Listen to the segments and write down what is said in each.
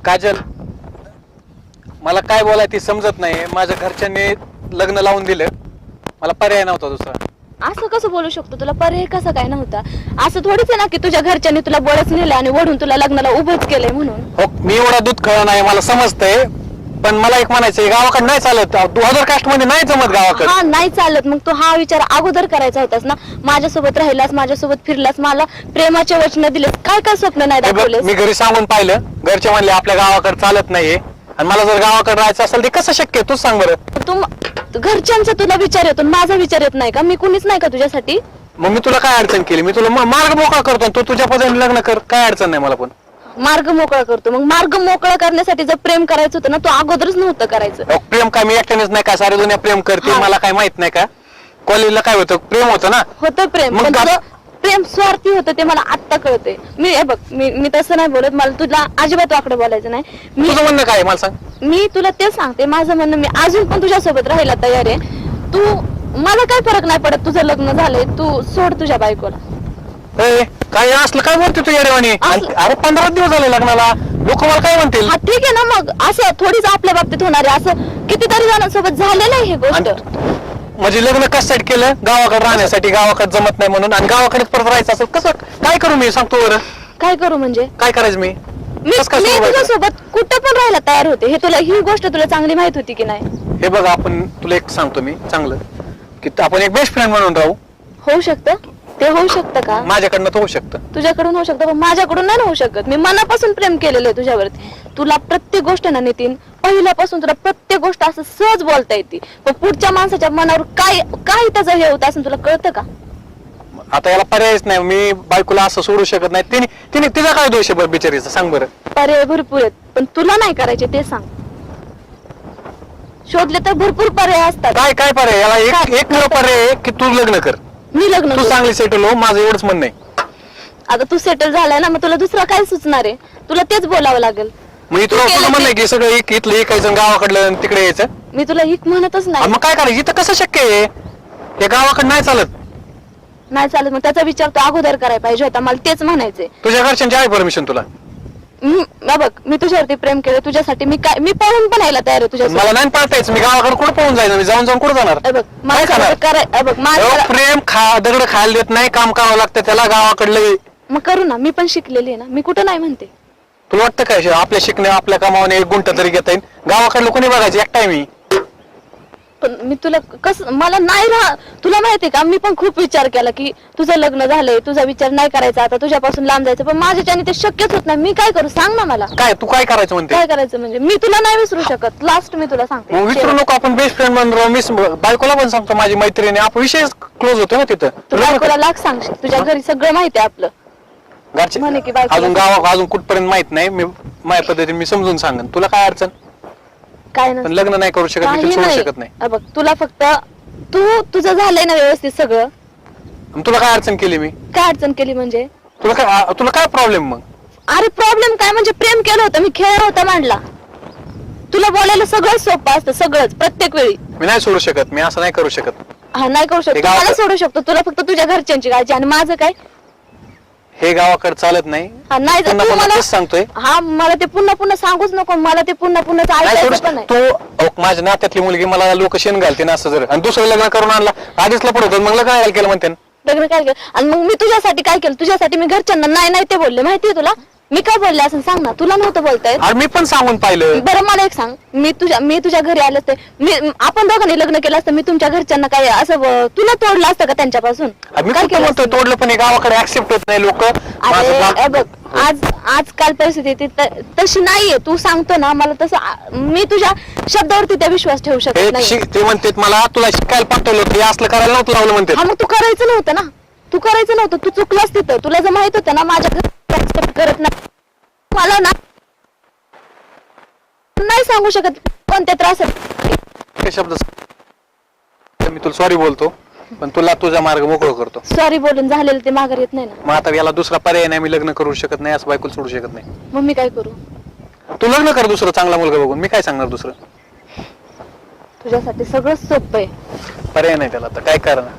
काजल, मला काय बोलायचं समजत नाही. माझ्या घरच्यांनी लग्न लावून दिलं, मला पर्याय नव्हता दुसरा. असं कसं बोलू शकतो? तुला पर्याय कसा काय नव्हता? असं थोडीच आहे ना की तुझ्या घरच्यांनी तुला बळच नेलं आणि वडून तुला लग्नाला उभंच केलंय म्हणून. हो, मी एवढा दूध खळ नाही, मला समजतंय. पण मला एक म्हणायचंय, गावाकडे नाही चालत. 2000 कास्ट मध्ये नाही जमत गावाकडे. हा, नाही चालत. मग तू हा विचार अगोदर करायचा होतास ना. माझ्यासोबत राहिलास, माझ्यासोबत फिरलास, मला प्रेमाचे वचन दिलेस, काय काय स्वप्न नाही दाखवलेस. मी घरी सांगून पाहिलं, घरचे म्हणले आपल्या गावाकडे चालत नाहीये. आणि मला जर गावाकडे राहायचं असेल ते कसं शक्य आहे? तूच सांग बरं. तू घरच्यांचा तुला विचार येतो, माझा विचार येत नाही का? मी कुणीच नाही का तुझ्यासाठी? मग मी तुला काय अडचण केली? मी तुला मार्ग मोकळा करतो, तू तुझ्या पद्धतीने लग्न कर, काय अडचण नाही मला. पण मार्ग मोकळा करतो. मग मार्ग मोकळा करण्यासाठी जर प्रेम करायचं होतं ना, तू अगोदरच नव्हतं करायचं. प्रेम काय मी एकट्यानेच नाही का, सारी दुनिया प्रेम करते, मला काय माहित नाही का? कॉलेजला काय होतं, प्रेम होतं ना. होतं प्रेम, पण तुझं प्रेम स्वार्थी होतं ते मला आत्ता कळतंय. मी तसं नाही बोलत, मला तुला अजिबात वाकडं बोलायचं नाही. तुझं म्हणणं काय मला सांग. मी तुला तेच सांगते, माझं म्हणणं, मी अजून पण तुझ्यासोबत राहायला तयार आहे. तू, मला काय फरक नाही पडत तुझं लग्न झालंय, तू सोड तुझ्या बायकोला. काय असलं काय बोलते तू येडेवानी? अरे 15 दिवस झाले लग्नाला, लोक मला काय म्हणतील? हा ठीक आहे ना, मग असं थोडीच आपल्या बाबतीत होणार आहे. असं कितीतरी जणांसोबत झालेलं आहे हे गोष्ट. म्हणजे लग्न कशासाठी केलं? गावाकडे राहण्यासाठी. गावाकडे जमत नाही म्हणून, आणि गावाकडेच परत राहायचं असेल. कसं काय करू मी, सांगतो बरं. काय करू म्हणजे? काय करायचं मी? मी तुझ्यासोबत कुठं पण राहायला तयार होते. हे तुला, ही गोष्ट तुला चांगली माहित होती की नाही? हे बघ, आपण तुला एक सांगतो मी चांगलं, की आपण एक बेस्ट फ्रेंड म्हणून राहू. होऊ शकतं ते, होऊ शकतं का? माझ्याकडनं तर होऊ शकतं, तुझ्याकडून होऊ शकतं, पण माझ्याकडून नाही होऊ शकत. मी मनापासून प्रेम केलेलं आहे तुझ्यावरती. तुला प्रत्येक गोष्ट ना नितीन, पहिल्यापासून तुला प्रत्येक गोष्ट असं सहज बोलता येते. पण पुढच्या माणसाच्या मनावर काय काय त्याचं हे होतं असं तुला कळतं का? आता याला पर्यायच नाही. मी बायकोला असं सोडू शकत नाही. तिने तिचा काय दोष आहे बरं बिचारीचा, सांग बरं. पर्याय भरपूर आहेत, पण तुला नाही करायचे ते सांग. शोधले तर भरपूर पर्याय असतात. काय काय पर्याय? याला एक पर्याय आहे की तू लग्न कर. मी लग्न तू करू. चांगली सेटल हो, माझं एवढंच म्हणणं आहे. आता तू सेटल झालाय ना, मग तुला दुसरं काय सुचणार आहे? तुला तेच बोलावं लागेल. मी तुला म्हणलंय की सगळं इथलं एकायचं, गावाकडलं आणि तिकडे यायचं. मी तुला हिक म्हणतच नाही. मग काय करायचं? इथं कसं शक्य आहे? हे गावाकडे नाही चालत. नाही चालत, मग त्याचा विचार तू अगोदर करायला पाहिजे होता. मला तेच म्हणायचंय. तुझ्या घरच्यांची आहे परमिशन तुला? बघ, मी तुझ्यावरती प्रेम केलं, तुझ्यासाठी मी पळून पण यायला तयार आहे तुझ्यासाठी. मला नाही पळतायचं. मी गावाकडे कुठं पळून जायचं? मी जाऊन कुठं जाणार? प्रेम दगड खायला देत नाही, काम करावं लागतं त्याला गावाकडलं. मग करू ना, मी पण शिकलेली आहे ना, मी कुठं नाही म्हणते. तुला वाटतं काय आपल्या शिकण्या आपल्या कामावणे 1 गुंठ तरी घेता येईल? गावाकडलं कोणी बघायचं? एकटाय मी. पण मी तुला मला नाही तुला माहितीये का, मी पण खूप विचार केला की तुझं लग्न झालंय, तुझा विचार नाही करायचा, आता तुझ्यापासून लांब जायचं, पण माझ्याच्याने ते शक्यच होत नाही. मी काय करू सांग ना मला. काय तू काय करायचं म्हणते? काय करायचं म्हणजे? मी तुला नाही विसरू शकत. लास्ट मी तुला सांगते, विसरू नको. आपण बेस्ट फ्रेंड म्हणून राहू. मी बायकोला पण सांगतो, माझी मैत्रिणी, आपण विषय क्लोज होतो ना तिथं. तू बायकोला लाख सांगशील, तुझ्या घरी सगळं माहिती आहे आपलं. घरचे म्हणे की बायकोला अजून अजून कुठपर्यंत माहित नाही. मी माझ्या पद्धतीने मी समजून सांगेन. तुला काय अडचण? काय पण लग्न नाही करू शकत, मी सोडू शकत नाही. बघ, तुला फक्त तुझं झालंय ना व्यवस्थित सगळं. तुला काय अडचण केली मी? काय अडचण केली म्हणजे? तुला काय प्रॉब्लेम मग? अरे प्रॉब्लेम काय म्हणजे? प्रेम केलं होतं मी, खेळ होता मांडला. तुला बोलायला सगळं सोपं असतं, सगळंच प्रत्येक वेळी. मी नाही सोडू शकत, मी असं नाही करू शकत. हा, नाही करू शकतो. मला सोडू शकतो, तुला फक्त तुझ्या घरच्यांची काळजी. आणि माझं काय? हे गावाकडे चालत नाही. नाही सांगतोय. हा, मला ते पुन्हा पुन्हा सांगूच नको. मला ते पुन्हा पुन्हा ऐकायचं पण नाही. तू माझ्या नात्यातली मुलगी, मला लोक शेण घालते ना असं जर, आणि दुसरं लग्न करून आणला, आधीच लपड होतं, मग लग्न केलं म्हणते. लग्न काय केलं? आणि मग मी तुझ्यासाठी काय केलं? तुझ्यासाठी मी घरच्यांना नाही ते बोलले. माहितीये तुला मी काय बोलले असं? सांग ना, तुला नव्हतं बोलतायत? मी पण सांगून पाहिलं. बरं मला एक सांग, मी तुझ्या घरी आले असते, आपण दोघांनी लग्न केलं असतं, मी तुमच्या घरच्यांना काय असं तुला तोडलं असतं का त्यांच्यापासून? मी काय केलं? तोडलं, पण गावाकडे ऍक्सेप्ट होत नाही लोक. बघ, आजकाल परिस्थिती तशी नाहीये. तू सांगतो ना मला तसं, मी तुझ्या शब्दावरती त्या विश्वास ठेवू शकत नाही. ते म्हणतात मला तुला शिकायला पाठवलं होतं, हे असलं करायला नव्हतं लावलं म्हणते. हा, मग तू करायचं नव्हतं ना. तू करायचं नव्हतं, तू चुकलास तिथं. तुला जर माहित होतं ना माझ्या घरी ऍक्सेप्ट करत नाही, मला ना नाही सांगू शकत कोणत्या त्रास शब्द. मी तुला सॉरी बोलतो, पण तुला तुझा मार्ग मोकळं करतो. सॉरी बोलून झालेलं ते माघार येत नाही ना. मग आता याला दुसरा पर्याय नाही. मी लग्न करू शकत नाही, असं बायकोला सोडू शकत नाही. मग मी काय करू? तू लग्न कर दुसरं चांगला मुलगा बघून. मी काय सांगणार दुसरं? तुझ्यासाठी सगळं सोपं आहे. पर्याय नाही त्याला, तर काय करणार?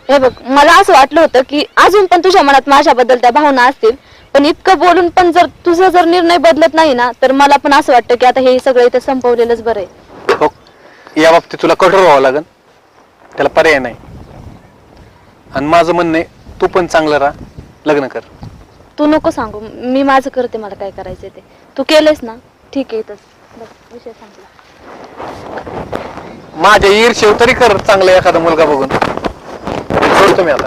हे बघ, मला असं वाटलं होतं की अजून पण तुझ्या मनात माझ्याबद्दल त्या भावना असतील, पण इतकं बोलून पण जर तुझा जर निर्णय बदलत नाही ना, तर मला पण असं वाटतं की आता हे सगळं इथं संपवलेलंच बरं आहे. हो, या बाबतीत तुला कठोर व्हावं लागेल, त्याला पर्याय नाही. आणि माझं म्हणणं आहे, तू पण चांगलं राहा, लग्न कर. तू नको सांगू, मी माझं करते, मला काय करायचंय ते. तू केलंयस ना, ठीक आहे, इथंच बस विषय संपला. माझ्या ईर्ष्येव तरी कर चांगला एखादा मुलगा बघून. सोडतो मी आता.